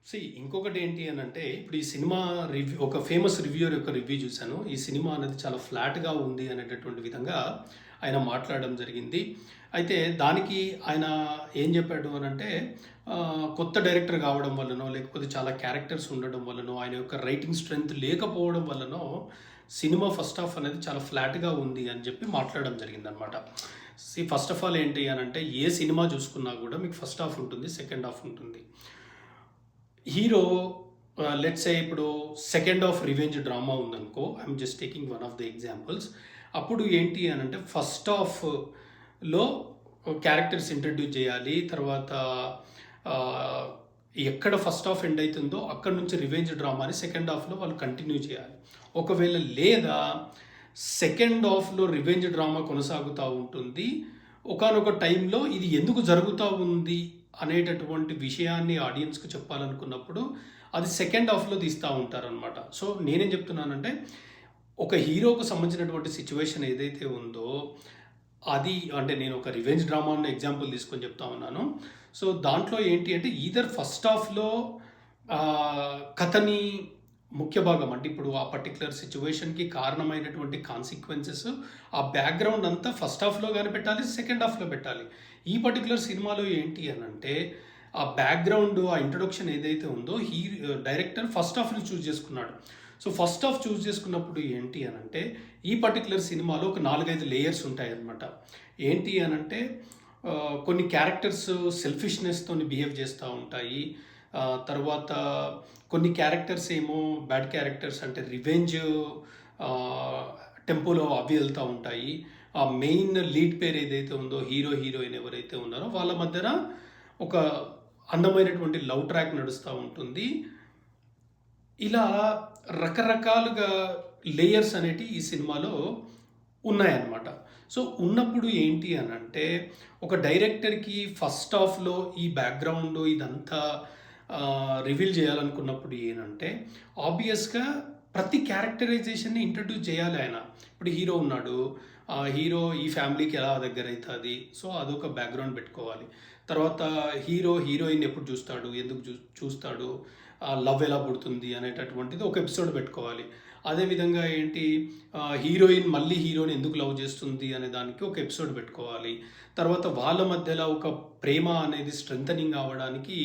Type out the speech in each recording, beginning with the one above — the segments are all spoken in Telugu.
ఇంకొకటి ఏంటి అనంటే, ఇప్పుడు ఈ సినిమా ఒక ఫేమస్ రివ్యూయర్ యొక్క రివ్యూ చూశాను. ఈ సినిమా అనేది చాలా ఫ్లాట్‌గా ఉంది అనేటటువంటి విధంగా ఆయన మాట్లాడడం జరిగింది. అయితే దానికి ఆయన ఏం చెప్పాడు అనంటే, కొత్త డైరెక్టర్ కావడం వల్లనో, లేకపోతే చాలా క్యారెక్టర్స్ ఉండడం వల్లనో, ఆయన యొక్క రైటింగ్ స్ట్రెంత్ లేకపోవడం వల్లనో, సినిమా ఫస్ట్ హాఫ్ అనేది చాలా ఫ్లాట్‌గా ఉంది అని చెప్పి మాట్లాడడం జరిగిందనమాట. ఫస్ట్ ఆఫ్ ఆల్ ఏంటి అనంటే, ఏ సినిమా చూసుకున్నా కూడా మీకు ఫస్ట్ హాఫ్ ఉంటుంది, సెకండ్ హాఫ్ ఉంటుంది. హీరో లెట్స్ సే ఇప్పుడు సెకండ్ హాఫ్ రివెంజ్ డ్రామా ఉందనుకో, I'm just taking one of the examples. అప్పుడు ఏంటి అనంటే ఫస్ట్ హాఫ్‌లో క్యారెక్టర్స్ ఇంట్రడ్యూస్ చేయాలి. తర్వాత ఆహ్, ఎక్కడ ఫస్ట్ హాఫ్ ఎండ్ అయితుందో అక్కడి నుంచి రివెంజ్ డ్రామాని సెకండ్ హాఫ్‌లో వాళ్ళు కంటిన్యూ చేయాలి. ఒకవేళ లేదా సెకండ్ హాఫ్‌లో రివెంజ్ డ్రామా కొనసాగుతా ఉంటుంది. ఒకానొక టైంలో ఇది ఎందుకు జరుగుతా ఉంది అనేటటువంటి విషయాన్ని ఆడియన్స్‌కి చెప్పాలనుకున్నప్పుడు అది సెకండ్ హాఫ్‌లో తీస్తా ఉంటారనమాట. సో, నేనేం చెప్తున్నానంటే, ఒక హీరోకు సంబంధించినటువంటి సిట్యుయేషన్ ఏదైతే ఉందో, అది అంటే నేను ఒక రివెంజ్ డ్రామాను ఎగ్జాంపుల్ తీసుకొని చెప్తా ఉన్నాను. సో, దాంట్లో ఏంటి అంటే ఈదర్ ఫస్ట్ హాఫ్‌లో కథని ముఖ్య భాగం అంటే ఇప్పుడు ఆ పర్టిక్యులర్ సిట్యుయేషన్‌కి కారణమైనటువంటి కాన్సిక్వెన్సెస్, ఆ బ్యాక్‌గ్రౌండ్ అంతా ఫస్ట్ హాఫ్‌లో గాని పెట్టాలి, సెకండ్ హాఫ్‌లో పెట్టాలి. ఈ పర్టిక్యులర్ సినిమాలో ఏంటి అనంటే, ఆ బ్యాక్‌గ్రౌండ్, ఆ ఇంట్రొడక్షన్ ఏదైతే ఉందో డైరెక్టర్ ఫస్ట్ హాఫ్‌ని చూజ్ చేసుకున్నాడు. సో, ఫస్ట్ హాఫ్ చూజ్ చేసుకున్నప్పుడు ఏంటి అనంటే, ఈ పర్టిక్యులర్ సినిమాలో ఒక 4, 5 లేయర్స్ ఉంటాయన్నమాట. ఏంటి అనంటే, కొన్ని క్యారెక్టర్స్ సెల్ఫిష్‌నెస్‌తోని బిహేవ్ చేస్తా ఉంటాయి. తర్వాత కొన్ని క్యారెక్టర్స్ ఏమో బ్యాడ్ క్యారెక్టర్స్ అంటే రివెంజ్ ఆహ్, టెంపోలో అవి వెళ్తా ఉంటాయి. ఆ మెయిన్ లీడ్ పేర్ ఏదైతే ఉందో హీరో, హీరోయిన్ ఎవరైతే ఉన్నారో వాళ్ళ మధ్యన ఒక అందమైనటువంటి లవ్ ట్రాక్ నడుస్తా ఉంటుంది. ఇలా రకరకాలుగా లేయర్స్ అనేటివి ఈ సినిమాలో ఉన్నాయన్నమాట. సో, ఉన్నప్పుడు ఏంటి అనంటే, ఒక డైరెక్టర్‌కి ఫస్ట్ హాఫ్‌లో ఈ బ్యాక్‌గ్రౌండ్ ఇదంతా రివీల్ చేయాలనుకున్నప్పుడు ఏనంటే, ఆబ్వియస్‌గా ప్రతి క్యారెక్టరైజేషన్‌ని ఇంట్రొడ్యూస్ చేయాలి ఆయన. ఇప్పుడు హీరో ఉన్నాడు. హీరో ఈ ఫ్యామిలీకి ఎలా దగ్గరైతది. సో, అదొక బ్యాక్‌గ్రౌండ్ పెట్టుకోవాలి. తర్వాత హీరో హీరోయిన్ ఎప్పుడు చూస్తాడు? ఎందుకు చూస్తాడు? లవ్ ఎలా పుడుతుంది అనేటటువంటిది ఒక ఎపిసోడ్ పెట్టుకోవాలి. అదేవిధంగా ఏంటి హీరోయిన్ మళ్ళీ హీరోని ఎందుకు లవ్ చేస్తుంది అనే దానికి ఒక ఎపిసోడ్ పెట్టుకోవాలి. తర్వాత వాళ్ళ మధ్యలో ఒక ప్రేమ అనేది స్ట్రెంథనింగ్ అవ్వడానికి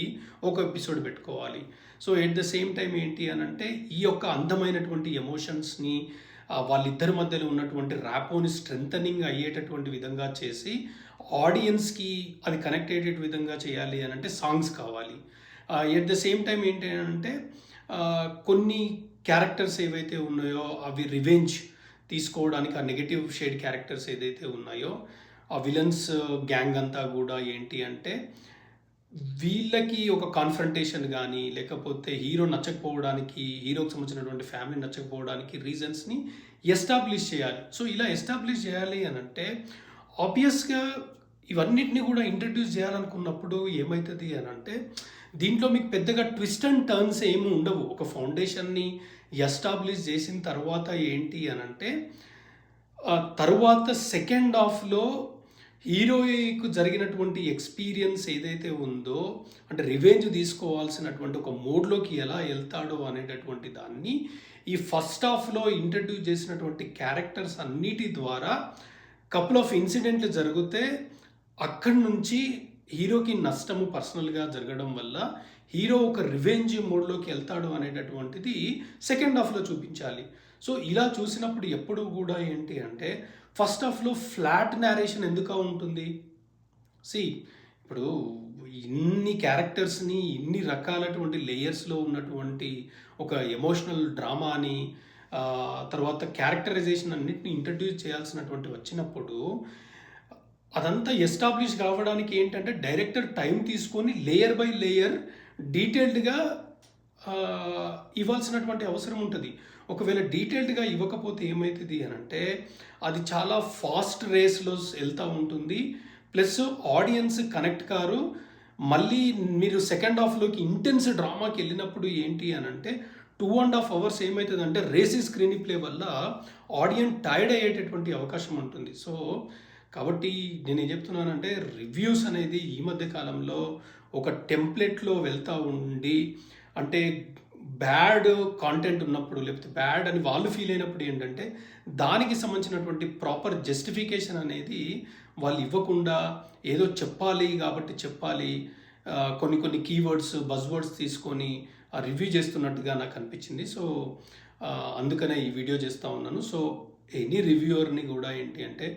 ఒక ఎపిసోడ్ పెట్టుకోవాలి. So, at the same time ఏంటి అనంటే, ఈ యొక్క అందమైనటువంటి ఎమోషన్స్‌ని వాళ్ళిద్దరి మధ్యలో ఉన్నటువంటి ర్యాపోని స్ట్రెంథనింగ్ అయ్యేటటువంటి విధంగా చేసి, ఆడియన్స్‌కి అది కనెక్ట్ అయ్యేట విధంగా చేయాలి అనంటే సాంగ్స్ కావాలి. ఎట్ ద సేమ్ టైమ్ ఏంటి అనంటే, కొన్ని క్యారెక్టర్స్ ఏవైతే ఉన్నాయో అవి రివెంజ్ తీసుకోవడానికి ఆ నెగెటివ్ షేడ్ క్యారెక్టర్స్ ఏదైతే ఉన్నాయో, ఆ విలన్స్ గ్యాంగ్ అంతా కూడా ఏంటి అంటే, వీళ్ళకి ఒక కాన్ఫ్రంటేషన్ గానీ, లేకపోతే హీరో నచ్చకపోవడానికి, హీరోకి సంబంధించినటువంటి ఫ్యామిలీ నచ్చకపోవడానికి రీజన్స్‌ని ఎస్టాబ్లిష్ చేయాలి. సో, ఇలా ఎస్టాబ్లిష్ చేయాలి అనంటే, ఆబ్వియస్‌గా ఇవన్నిటిని కూడా ఇంట్రడ్యూస్ చేయాలనుకున్నప్పుడు ఏమైతది అనంటే, దీంట్లో మీకు పెద్దగా ట్విస్ట్ అండ్ టర్న్స్ ఏమి ఉండవు. ఒక ఫౌండేషన్‌ని ఎస్టాబ్లిష్ చేసిన తర్వాత ఏంటి అనంటే, తరువాత సెకండ్ హాఫ్‌లో హీరోయికు జరిగినటువంటి ఎక్స్‌పీరియన్స్ ఏదైతే ఉందో, అంటే రివెంజ్ తీసుకోవాల్సినటువంటి ఒక మోడ్‌లోకి ఎలా ఎళ్తాడో అనేటటువంటి దాన్ని, ఈ ఫస్ట్ హాఫ్‌లో ఇంట్రడ్యూస్ చేసినటువంటి క్యారెక్టర్స్ అన్నిటి ద్వారా కపుల్ ఆఫ్ ఇన్సిడెంట్లు జరిగితే, అక్కడి నుంచి హీరోకి నష్టము పర్సనల్‌గా జరగడం వల్ల, హీరో ఒక రివెంజ్ మోడ్‌లోకి ఎళ్తాడు అనేటటువంటిది సెకండ్ హాఫ్‌లో చూపించాలి. సో, ఇలా చూసినప్పుడు ఎప్పుడూ గూడా ఏంటి అంటే, ఫస్ట్ హాఫ్‌లో ఫ్లాట్ నేరేషన్ ఎందుకా ఉంటుంది? సీ ఇప్పుడు ఇన్ని క్యారెక్టర్స్‌ని, ఇన్ని రకాలటువంటి లేయర్స్‌లో ఉన్నటువంటి ఒక ఎమోషనల్ డ్రామాని తర్వాత క్యారెక్టరైజేషన్ అన్నిటిని ఇంట్రడ్యూస్ చేయాల్సినటువంటి వచ్చినప్పుడు, అదంతా ఎస్టాబ్లిష్ కావడానికి ఏంటంటే, డైరెక్టర్ టైం తీసుకొని లేయర్ బై లేయర్ డీటెయిల్డ్‌గా ఇవ్వాల్సినటువంటి అవసరం ఉంటది. ఒకవేళ డీటెయిల్డ్‌గా ఇవ్వకపోతే ఏమైతది అనంటే, అది చాలా ఫాస్ట్ రేస్‌లో ఎళ్తా ఉంటుంది. Plus audience connect car. మళ్ళీ మీరు సెకండ్ హాఫ్‌లోకి ఇంటెన్స్ డ్రామాకెళ్ళినప్పుడు ఏంటి అనంటే, 2½ అవర్స్ ఏమైతదంటే, రేసీ స్క్రీన్ ప్లే వల్ల ఆడియన్స్ టైర్డ్ అయ్యేటటువంటి అవకాశం ఉంటుంది. సో, కాబట్టి నేనేం చెప్తున్నానంటే, రివ్యూస్ అనేది ఈ మధ్య కాలంలో ఒక టెంప్లెట్‌లో వెళ్తా ఉండి, అంటే బ్యాడ్ కాంటెంట్ ఉన్నప్పుడు లేకపోతే బ్యాడ్ అని వాళ్ళు ఫీల్ అయినప్పుడు ఏంటంటే దానికి సంబంధించినటువంటి ప్రాపర్ జస్టిఫికేషన్ అనేది వాళ్ళు ఇవ్వకుండా ఏదో చెప్పాలి కాబట్టి చెప్పాలి, కొన్ని కొన్ని కీవర్డ్స్ బజ్వర్డ్స్ తీసుకొని రివ్యూ చేస్తున్నట్టుగా నాకు అనిపించింది. సో అందుకనే ఈ వీడియో చేస్తూ ఉన్నాను. సో ఎనీ రివ్యూవర్ని కూడా ఏంటి అంటే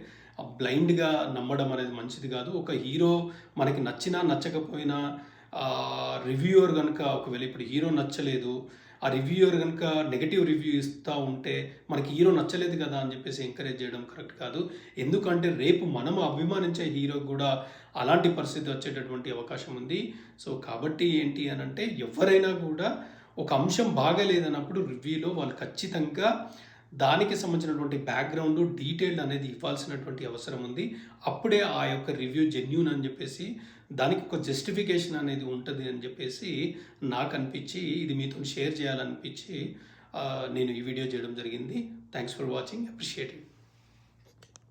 బ్లైండ్గా నమ్మడం అనేది మంచిది కాదు. ఒక హీరో మనకి నచ్చినా నచ్చకపోయినా రివ్యూవర్ కనుక ఒకవేళ ఇప్పుడు హీరో నచ్చలేదు, ఆ రివ్యూవర్ కనుక నెగటివ్ రివ్యూ ఇస్తూ ఉంటే మనకి హీరో నచ్చలేదు కదా అని చెప్పేసి ఎంకరేజ్ చేయడం కరెక్ట్ కాదు. ఎందుకంటే రేపు మనం అభిమానించే హీరోకి కూడా అలాంటి పరిస్థితి వచ్చేటటువంటి అవకాశం ఉంది. సో కాబట్టి ఏంటి అని అంటే ఎవరైనా కూడా ఒక అంశం బాగాలేదన్నప్పుడు రివ్యూలో వాళ్ళు ఖచ్చితంగా దానికి సంబంధించినటువంటి బ్యాక్గ్రౌండ్ డీటెయిల్డ్ అనేది ఇవ్వాల్సినటువంటి అవసరం ఉంది. అప్పుడే ఆ యొక్క రివ్యూ జెన్యూన్ అని చెప్పేసి దానికి ఒక జస్టిఫికేషన్ అనేది ఉంటుంది అని చెప్పేసి నాకు అనిపించి ఇది మీతో షేర్ చేయాలనిపించి నేను ఈ వీడియో చేయడం జరిగింది. Thanks for watching, appreciate it.